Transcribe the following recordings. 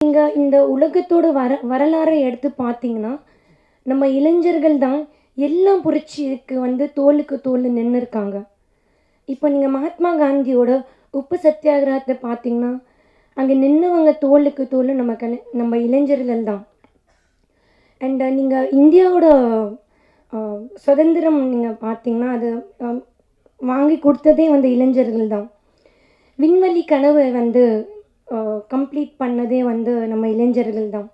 நீங்கள் இந்த உலகத்தோட வரலாறை எடுத்து பார்த்தீங்கன்னா, நம்ம இளைஞர்கள் தான் எல்லாம் புரட்சிக்கு வந்து தோளுக்கு தோள் நின்று இருக்காங்க. இப்போ நீங்கள் மகாத்மா காந்தியோட உப்பு சத்தியாகிரகத்தை பார்த்தீங்கன்னா, அங்கே நின்னவங்க தோளுக்கு தோள் நம்ம இளைஞர்கள் தான். அண்ட் நீங்கள் இந்தியாவோட சுதந்திரம் நீங்கள் பார்த்தீங்கன்னா, அது வாங்கி கொடுத்ததே வந்து இளைஞர்கள் தான். விண்வெளி கனவை வந்து கம்ப்ளீட் பண்ணதே வந்து நம்ம இளைஞர்கள் தான்.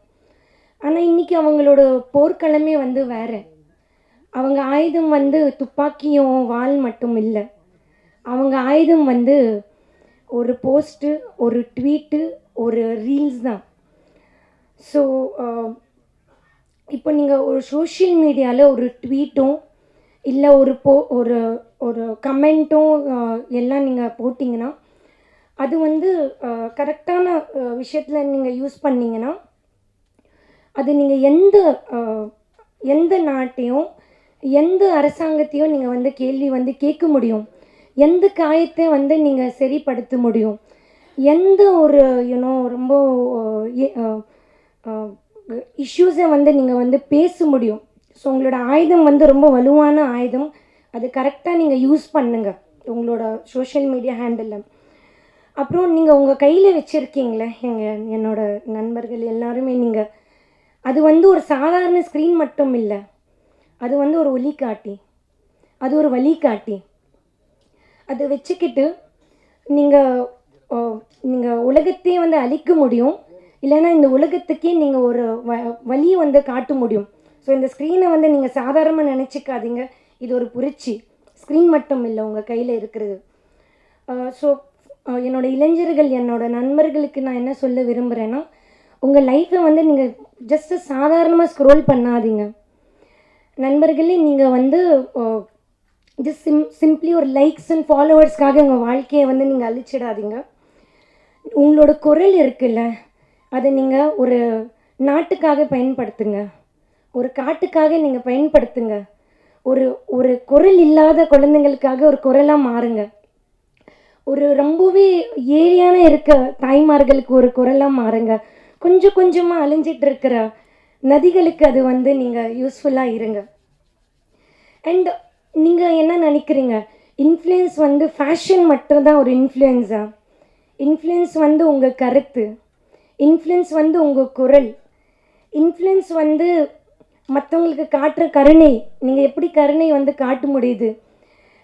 ஆனால் இன்றைக்கி அவங்களோட போர்க்களமே வந்து வேறு. அவங்க ஆயுதம் வந்து துப்பாக்கியும் வாள் மட்டும் இல்லை. அவங்க ஆயுதம் வந்து ஒரு போஸ்ட்டு, ஒரு ட்வீட்டு, ஒரு ரீல்ஸ் தான். ஸோ இப்போ நீங்கள் ஒரு சோஷியல் மீடியாவில் ஒரு ட்வீட்டும் இல்லை ஒரு ஒரு கமெண்ட்டும் எல்லாம் நீங்கள் போட்டிங்கன்னா, அது வந்து கரெக்டான விஷயத்தில் நீங்கள் யூஸ் பண்ணிங்கன்னா, அது நீங்கள் எந்த நாட்டையும் எந்த அரசாங்கத்தையும் நீங்கள் வந்து கேள்வி வந்து கேட்க முடியும். எந்த காயத்தை வந்து நீங்கள் சரிப்படுத்த முடியும். எந்த ஒரு ரொம்ப இஷ்யூஸை வந்து நீங்கள் வந்து பேச முடியும். ஸோ உங்களோட ஆயுதம் வந்து ரொம்ப வலுவான ஆயுதம். அது கரெக்டாக நீங்கள் யூஸ் பண்ணுங்கள் உங்களோட சோஷியல் மீடியா ஹேண்டில். அப்புறம் நீங்கள் உங்கள் கையில் வச்சுருக்கீங்களே என்னோட நண்பர்கள் எல்லாருமே, நீங்கள் அது வந்து ஒரு சாதாரண ஸ்க்ரீன் மட்டும் இல்லை. அது வந்து ஒரு ஒளிக்காட்டி, அது ஒரு வழிகாட்டி. அதை வச்சுக்கிட்டு நீங்கள் உலகத்தையே வந்து அழிக்க முடியும். இல்லைன்னா இந்த உலகத்துக்கே நீங்கள் ஒரு வழியை வந்து காட்ட முடியும். ஸோ இந்த ஸ்க்ரீனை வந்து நீங்கள் சாதாரணமாக நினச்சிக்காதீங்க. இது ஒரு புரட்சி. ஸ்க்ரீன் மட்டும் இல்லை உங்கள் கையில் இருக்கிறது. ஸோ என்னோடய இளைஞர்கள், என்னோடய நண்பர்களுக்கு நான் என்ன சொல்ல விரும்புகிறேன்னா, உங்கள் லைஃப்பை வந்து நீங்கள் ஜஸ்ட்டு சாதாரணமாக ஸ்க்ரோல் பண்ணாதீங்க. நண்பர்களே, நீங்கள் வந்து ஜஸ்ட் சிம்பிளி ஒரு லைக்ஸ் அண்ட் ஃபாலோவர்ஸ்க்காக உங்கள் வாழ்க்கையை வந்து நீங்கள் அழிச்சிடாதீங்க. உங்களோட குரல் இருக்குல்ல, அதை நீங்கள் ஒரு நாட்டுக்காக பயன்படுத்துங்க. ஒரு காட்டுக்காக நீங்கள் பயன்படுத்துங்க. ஒரு குரல் இல்லாத குழந்தைங்களுக்காக ஒரு குரலாக மாறுங்க. ஒரு ரொம்பவே ஏரியான இருக்க தாய்மார்களுக்கு ஒரு குரலாக மாறுங்க. கொஞ்சம் கொஞ்சமாக அழிஞ்சிட்டு இருக்கிற நதிகளுக்கு அது வந்து நீங்கள் யூஸ்ஃபுல்லாக இருங்க. அண்ட் நீங்கள் என்ன நினைக்கிறீங்க? இன்ஃப்ளூயன்ஸ் வந்து ஃபேஷன் மட்டும்தான் ஒரு இன்ஃப்ளூயன்ஸா? இன்ஃப்ளூயன்ஸ் வந்து உங்கள் கருத்து, இன்ஃப்ளூயன்ஸ் வந்து உங்கள் குரல், இன்ஃப்ளூயன்ஸ் வந்து மற்றவங்களுக்கு காட்டுற கருணை. நீங்கள் எப்படி கருணை வந்து காட்ட முடியுது?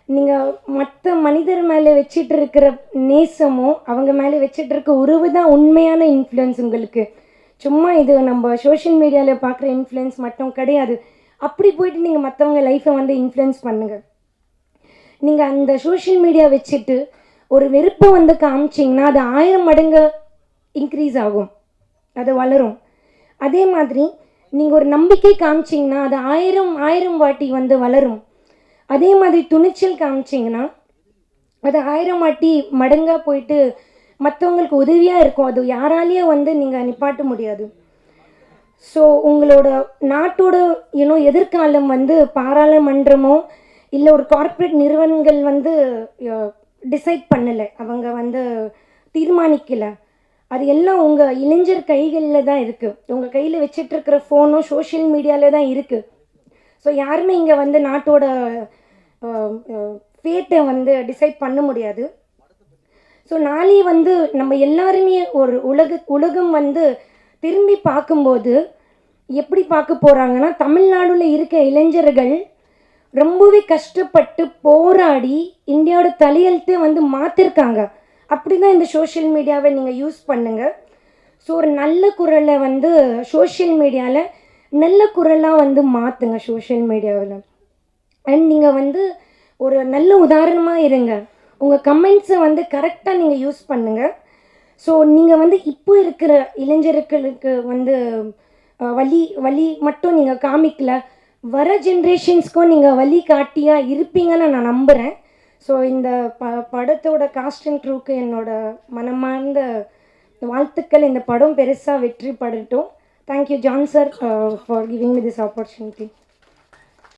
நீங்கள் மற்ற மனிதர் மேலே வச்சிட்டு இருக்கிற நேசமோ அவங்க மேலே வச்சிட்டு இருக்க உறவு தான் உண்மையான இன்ஃப்ளூயன்ஸ் உங்களுக்கு. சும்மா இது நம்ம சோஷியல் மீடியாவில் பார்க்குற இன்ஃப்ளூயன்ஸ் மட்டும் கிடையாது. அப்படி போயிட்டு நீங்கள் மற்றவங்க லைஃப்பை வந்து இன்ஃப்ளூயன்ஸ் பண்ணுங்கள். நீங்கள் அந்த சோஷியல் மீடியா வச்சுட்டு ஒரு வெறுப்பை வந்து காமிச்சிங்கன்னா அது 1000 மடங்கு இன்க்ரீஸ் ஆகும், அது வளரும். அதே மாதிரி நீங்கள் ஒரு நம்பிக்கை காமிச்சிங்கன்னா அது 1000 வாட்டி வந்து வளரும். அதே மாதிரி துணிச்சல் காமிச்சிங்கன்னா அது 1000 வாட்டி மடங்காக போயிட்டு மற்றவங்களுக்கு உதவியாக இருக்கும். அது யாராலேயும் வந்து நீங்கள் நிப்பாட்ட முடியாது. ஸோ உங்களோட நாட்டோட எதிர்காலம் வந்து பாராளுமன்றமோ இல்லை ஒரு கார்ப்பரேட் நிறுவனங்கள் வந்து டிசைட் பண்ணலை, அவங்க வந்து தீர்மானிக்கலை. அது எல்லாம் உங்கள் இளைஞர் கைகளில் தான் இருக்குது. உங்கள் கையில் வச்சிட்ருக்கிற ஃபோனும் சோஷியல் மீடியாவில் தான் இருக்குது. ஸோ யாருமே இங்கே வந்து நாட்டோட ஃபேட்டை வந்து டிசைட் பண்ண முடியாது. ஸோ நாளை வந்து நம்ம எல்லாருமே ஒரு உலகம் வந்து திரும்பி பார்க்கும்போது எப்படி பார்க்க போகிறாங்கன்னா, தமிழ்நாடுல இருக்க இளைஞர்கள் ரொம்பவே கஷ்டப்பட்டு போராடி இந்தியாவோட தலையெழுத்தே வந்து மாற்றிருக்காங்க. அப்படி தான் இந்த சோஷியல் மீடியாவை நீங்கள் யூஸ் பண்ணுங்கள். ஸோ ஒரு நல்ல குரலை வந்து சோஷியல் மீடியாவில் நல்ல குரலாக வந்து மாற்றுங்க சோஷியல் மீடியாவில். அண்ட் நீங்கள் வந்து ஒரு நல்ல உதாரணமாக இருங்க. உங்கள் கமெண்ட்ஸை வந்து கரெக்டாக நீங்கள் யூஸ் பண்ணுங்கள். ஸோ நீங்கள் வந்து இப்போ இருக்கிற இளைஞர்களுக்கு வந்து வழி மட்டும் நீங்கள் காமிக்கல, வர ஜென்ரேஷன்ஸ்க்கும் நீங்கள் வழி காட்டியாக இருப்பீங்கன்னு நான் நம்புகிறேன். ஸோ இந்த படத்தோட காஸ்ட் அண்ட் க்ரூக்கு என்னோட மனமார்ந்த வாழ்த்துக்கள். இந்த படம் பெருசாக வெற்றி படட்டும். Thank you John sir for giving me this opportunity.